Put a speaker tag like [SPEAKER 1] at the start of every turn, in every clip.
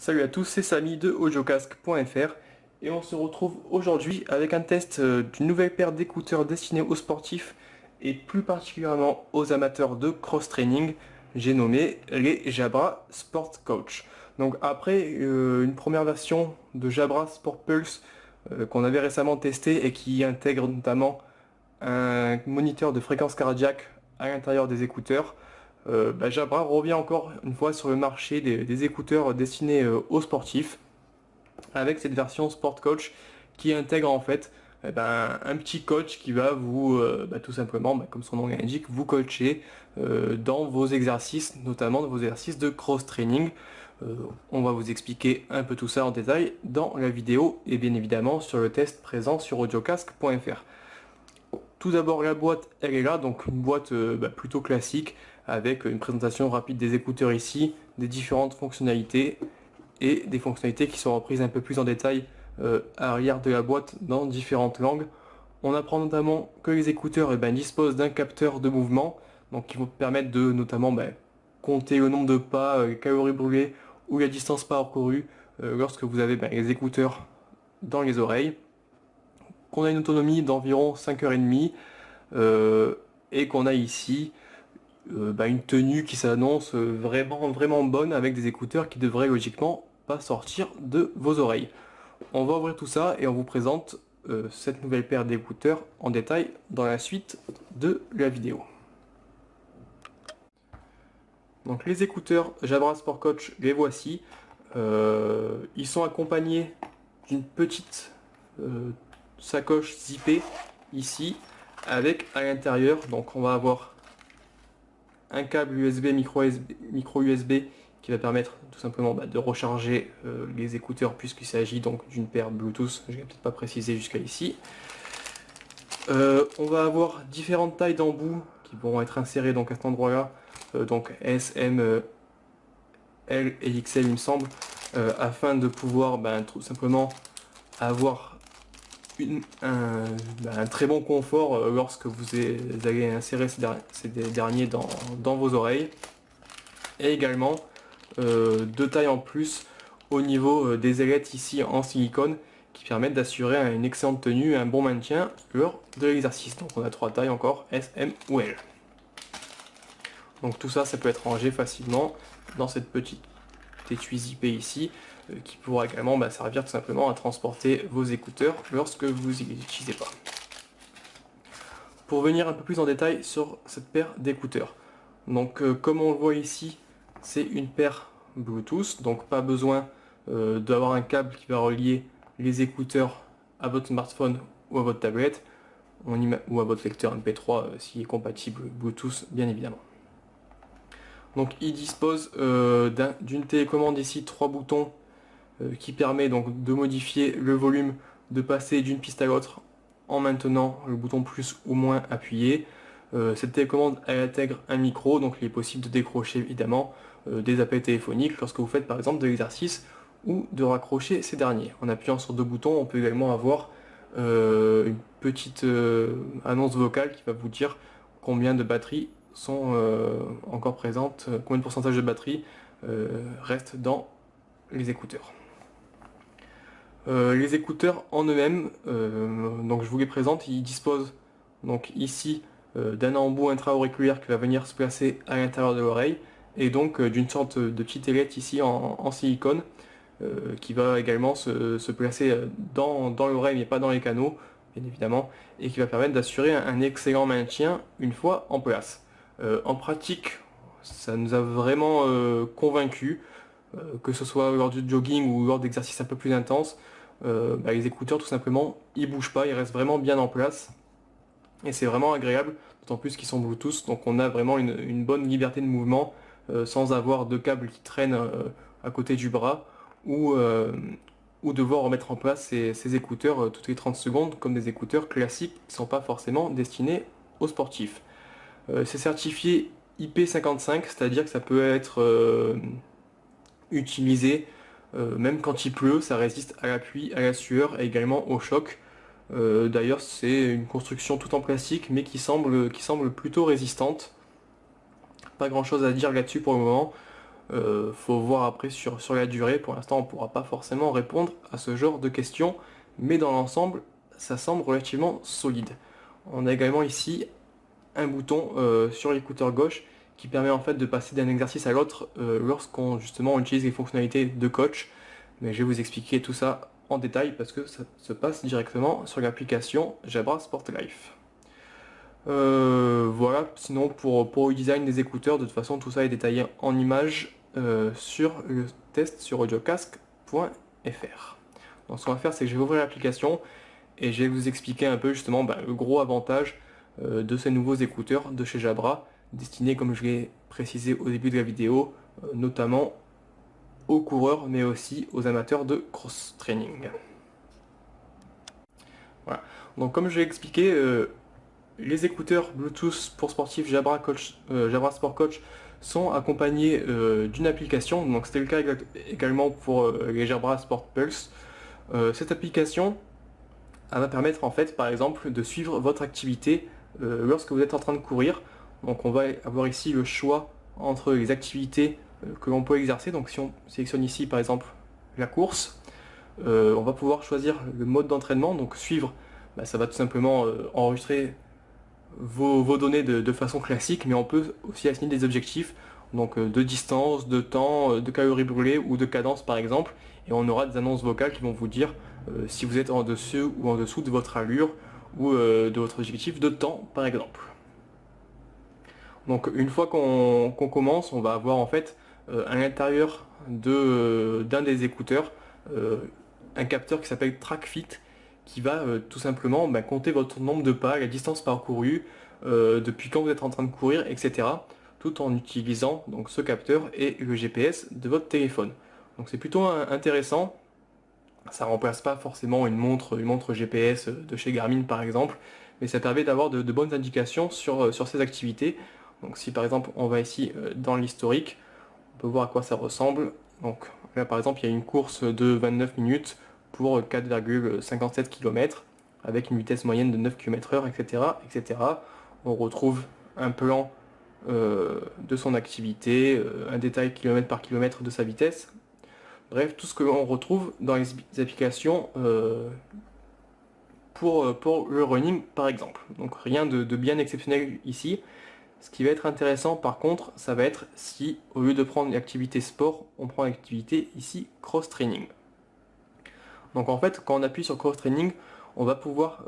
[SPEAKER 1] Salut à tous, c'est Samy de audiocasque.fr et on se retrouve aujourd'hui avec un test d'une nouvelle paire d'écouteurs destinés aux sportifs et plus particulièrement aux amateurs de cross-training. J'ai nommé les Jabra Sport Coach. Donc après une première version de Jabra Sport Pulse qu'on avait récemment testé et qui intègre notamment un moniteur de fréquence cardiaque à l'intérieur des écouteurs, Jabra revient encore une fois sur le marché des écouteurs destinés aux sportifs avec cette version Sport Coach qui intègre en fait un petit coach qui va vous tout simplement, comme son nom l'indique, vous coacher dans vos exercices, notamment dans vos exercices de cross-training. On va vous expliquer un peu tout ça en détail dans la vidéo et bien évidemment sur le test présent sur audiocasque.fr. Tout d'abord la boîte elle est là, donc une boîte plutôt classique avec une présentation rapide des écouteurs ici, des différentes fonctionnalités et des fonctionnalités qui sont reprises un peu plus en détail à l'arrière de la boîte dans différentes langues. On apprend notamment que les écouteurs disposent d'un capteur de mouvement, donc qui vous permettre de notamment compter le nombre de pas, les calories brûlées ou la distance parcourue lorsque vous avez les écouteurs dans les oreilles. Qu'on a une autonomie d'environ 5h30 et qu'on a ici une tenue qui s'annonce vraiment bonne avec des écouteurs qui devraient logiquement pas sortir de vos oreilles. On va ouvrir tout ça et on vous présente cette nouvelle paire d'écouteurs en détail dans la suite de la vidéo. Donc les écouteurs Jabra Sport Coach, les voici. Ils sont accompagnés d'une petite sacoche zippée ici avec à l'intérieur, donc on va avoir un câble USB micro USB qui va permettre tout simplement de recharger les écouteurs puisqu'il s'agit donc d'une paire Bluetooth, je vais peut-être pas préciser jusqu'à ici. On va avoir différentes tailles d'embouts qui vont être insérées donc à cet endroit là, donc S, M, L et XL il me semble, afin de pouvoir tout simplement avoir un très bon confort lorsque vous allez insérer ces derniers dans vos oreilles. Et également deux tailles en plus au niveau des ailettes ici en silicone qui permettent d'assurer une excellente tenue et un bon maintien lors de l'exercice. Donc on a trois tailles encore, S, M ou L. Donc tout ça, ça peut être rangé facilement dans cette petite étui zippé ici qui pourra également servir tout simplement à transporter vos écouteurs lorsque vous ne les utilisez pas. Pour venir un peu plus en détail sur cette paire d'écouteurs, donc comme on le voit ici, c'est une paire Bluetooth, donc pas besoin d'avoir un câble qui va relier les écouteurs à votre smartphone ou à votre tablette ou à votre lecteur MP3 s'il est compatible Bluetooth bien évidemment. Donc il dispose d'une télécommande ici, 3 boutons qui permet donc de modifier le volume, de passer d'une piste à l'autre en maintenant le bouton plus ou moins appuyé. Cette télécommande elle intègre un micro, donc il est possible de décrocher évidemment des appels téléphoniques lorsque vous faites par exemple de l'exercice ou de raccrocher ces derniers. En appuyant sur deux boutons, on peut également avoir une petite annonce vocale qui va vous dire combien de batteries sont encore présentes, combien de pourcentage de batterie reste dans les écouteurs. Les écouteurs en eux-mêmes, donc je vous les présente, ils disposent donc ici d'un embout intra-auriculaire qui va venir se placer à l'intérieur de l'oreille et donc d'une sorte de petite ailette ici en silicone qui va également se placer dans l'oreille mais pas dans les canaux bien évidemment et qui va permettre d'assurer un excellent maintien une fois en place. En pratique, ça nous a vraiment convaincus. Que ce soit lors du jogging ou lors d'exercices un peu plus intenses, les écouteurs tout simplement ils bougent pas, ils restent vraiment bien en place et c'est vraiment agréable, d'autant plus qu'ils sont Bluetooth, donc on a vraiment une bonne liberté de mouvement sans avoir de câbles qui traînent à côté du bras ou devoir remettre en place ces écouteurs toutes les 30 secondes comme des écouteurs classiques qui ne sont pas forcément destinés aux sportifs. C'est certifié IP55, c'est-à-dire que ça peut être utilisé même quand il pleut, ça résiste à la pluie, à la sueur et également au choc. D'ailleurs c'est une construction tout en plastique mais qui semble plutôt résistante. Pas grand chose à dire là-dessus pour le moment. Faut voir après sur la durée. Pour l'instant, on ne pourra pas forcément répondre à ce genre de questions, mais dans l'ensemble, ça semble relativement solide. On a également ici un bouton sur l'écouteur gauche qui permet en fait de passer d'un exercice à l'autre lorsqu'on justement utilise les fonctionnalités de coach. Mais je vais vous expliquer tout ça en détail parce que ça se passe directement sur l'application Jabra Sport Life. Voilà, sinon pour le design des écouteurs, de toute façon tout ça est détaillé en images sur le test sur audiocasque.fr. Donc ce qu'on va faire, c'est que je vais ouvrir l'application et je vais vous expliquer un peu justement le gros avantage de ces nouveaux écouteurs de chez Jabra, destinés comme je l'ai précisé au début de la vidéo, notamment aux coureurs mais aussi aux amateurs de cross-training. Voilà. Donc comme je l'ai expliqué, les écouteurs Bluetooth pour sportifs Jabra Sport Coach sont accompagnés d'une application, donc c'était le cas également pour les Jabra Sport Pulse. Cette application elle va permettre en fait par exemple de suivre votre activité lorsque vous êtes en train de courir. Donc on va avoir ici le choix entre les activités que l'on peut exercer. Donc si on sélectionne ici par exemple la course, on va pouvoir choisir le mode d'entraînement. Donc suivre, ça va tout simplement enregistrer vos données de façon classique, mais on peut aussi assigner des objectifs, donc de distance, de temps, de calories brûlées ou de cadence par exemple, et on aura des annonces vocales qui vont vous dire si vous êtes en dessus ou en dessous de votre allure ou de votre objectif de temps par exemple. Donc une fois qu'on commence, on va avoir en fait à l'intérieur d'un des écouteurs un capteur qui s'appelle TrackFit qui va tout simplement compter votre nombre de pas, la distance parcourue, depuis quand vous êtes en train de courir, etc. tout en utilisant donc ce capteur et le GPS de votre téléphone. Donc c'est plutôt intéressant. Ça remplace pas forcément une montre GPS de chez Garmin par exemple, mais ça permet d'avoir de bonnes indications sur ces activités. Donc si par exemple on va ici dans l'historique, on peut voir à quoi ça ressemble. Donc là par exemple il y a une course de 29 minutes pour 4,57 km avec une vitesse moyenne de 9 km/h, etc., etc. On retrouve un plan de son activité, un détail kilomètre par kilomètre de sa vitesse. Bref, tout ce que l'on retrouve dans les applications pour le running par exemple. Donc rien de bien exceptionnel ici. Ce qui va être intéressant par contre, ça va être si au lieu de prendre l'activité sport, on prend l'activité ici cross-training. Donc en fait, quand on appuie sur cross-training, on va pouvoir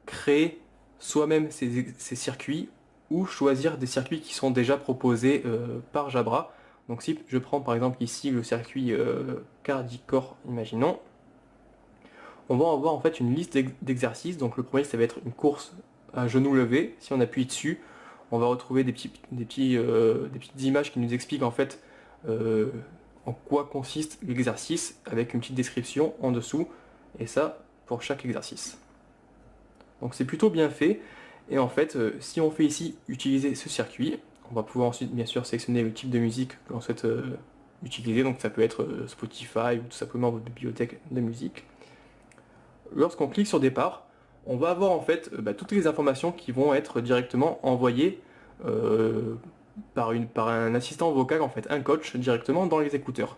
[SPEAKER 1] créer soi-même ces circuits ou choisir des circuits qui sont déjà proposés par Jabra. Donc si je prends par exemple ici le circuit Cardicor, imaginons, on va avoir en fait une liste d'exercices. Donc le premier ça va être une course à genoux levés. Si on appuie dessus, on va retrouver des petites images qui nous expliquent en fait en quoi consiste l'exercice avec une petite description en dessous, et ça pour chaque exercice. Donc c'est plutôt bien fait, et en fait si on fait ici utiliser ce circuit, on va pouvoir ensuite bien sûr sélectionner le type de musique que l'on souhaite utiliser, donc ça peut être Spotify ou tout simplement votre bibliothèque de musique. Lorsqu'on clique sur départ, on va avoir en fait toutes les informations qui vont être directement envoyées par un assistant vocal, en fait un coach directement dans les écouteurs.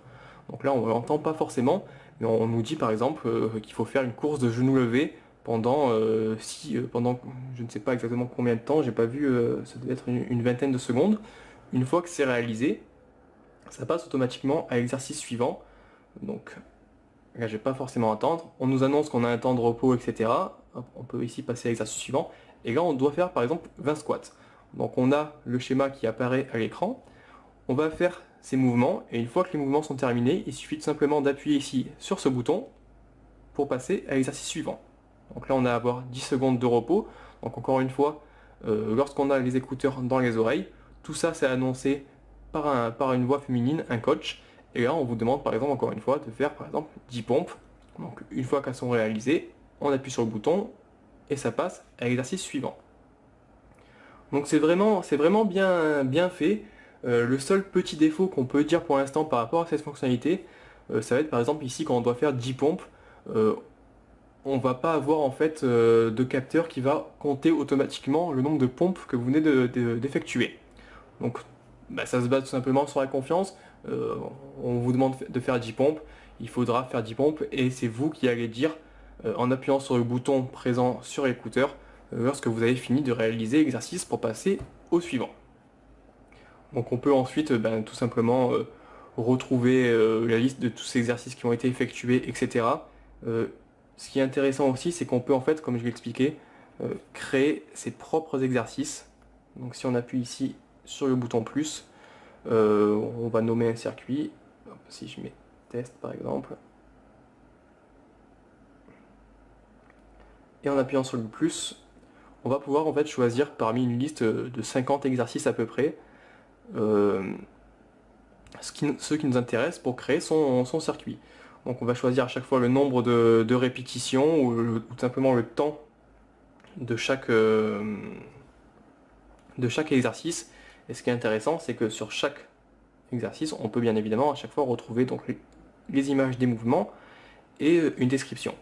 [SPEAKER 1] Donc là on ne l'entend pas forcément, mais on nous dit par exemple qu'il faut faire une course de genoux levés pendant je ne sais pas exactement combien de temps, j'ai pas vu, ça doit être une vingtaine de secondes. Une fois que c'est réalisé, ça passe automatiquement à l'exercice suivant. Donc là je vais pas forcément attendre, on nous annonce qu'on a un temps de repos, etc. On peut ici passer à l'exercice suivant, et là on doit faire par exemple 20 squats. Donc on a le schéma qui apparaît à l'écran, on va faire ces mouvements, et une fois que les mouvements sont terminés, il suffit tout simplement d'appuyer ici sur ce bouton pour passer à l'exercice suivant. Donc là on a à avoir 10 secondes de repos, donc encore une fois, lorsqu'on a les écouteurs dans les oreilles, tout ça c'est annoncé par une voix féminine, un coach, et là on vous demande par exemple encore une fois de faire par exemple 10 pompes. Donc une fois qu'elles sont réalisées, on appuie sur le bouton et ça passe à l'exercice suivant. Donc c'est vraiment bien fait. Le seul petit défaut qu'on peut dire pour l'instant par rapport à cette fonctionnalité, ça va être par exemple ici quand on doit faire 10 pompes, on va pas avoir en fait de capteur qui va compter automatiquement le nombre de pompes que vous venez d'effectuer. Donc ça se base tout simplement sur la confiance. on vous demande de faire 10 pompes, il faudra faire 10 pompes et c'est vous qui allez dire en appuyant sur le bouton présent sur l'écouteur lorsque vous avez fini de réaliser l'exercice pour passer au suivant. Donc on peut ensuite tout simplement retrouver la liste de tous ces exercices qui ont été effectués, etc. Ce qui est intéressant aussi, c'est qu'on peut en fait, comme je l'ai expliqué, créer ses propres exercices. Donc si on appuie ici sur le bouton plus, on va nommer un circuit. Si je mets test par exemple, et en appuyant sur le plus, on va pouvoir en fait choisir parmi une liste de 50 exercices à peu près ceux qui nous intéressent pour créer son circuit. Donc on va choisir à chaque fois le nombre de répétitions ou tout simplement le temps de chaque exercice. Et ce qui est intéressant, c'est que sur chaque exercice, on peut bien évidemment à chaque fois retrouver donc les images des mouvements et une description.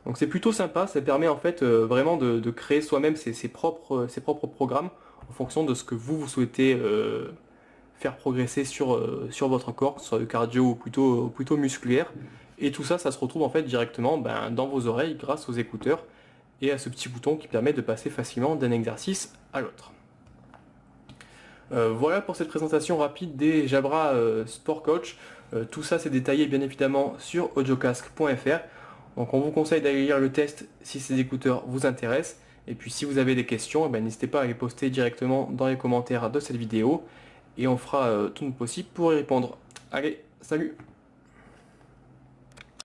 [SPEAKER 1] Donc c'est plutôt sympa, ça permet en fait vraiment de créer soi-même ses propres programmes en fonction de ce que vous souhaitez faire progresser sur votre corps, que ce soit le cardio ou plutôt musculaire. Et tout ça, ça se retrouve en fait directement dans vos oreilles grâce aux écouteurs et à ce petit bouton qui permet de passer facilement d'un exercice à l'autre. Voilà pour cette présentation rapide des Jabra Sport Coach. Tout ça c'est détaillé bien évidemment sur audiocasque.fr. Donc on vous conseille d'aller lire le test si ces écouteurs vous intéressent. Et puis si vous avez des questions, n'hésitez pas à les poster directement dans les commentaires de cette vidéo. Et on fera tout notre possible pour y répondre. Allez, salut!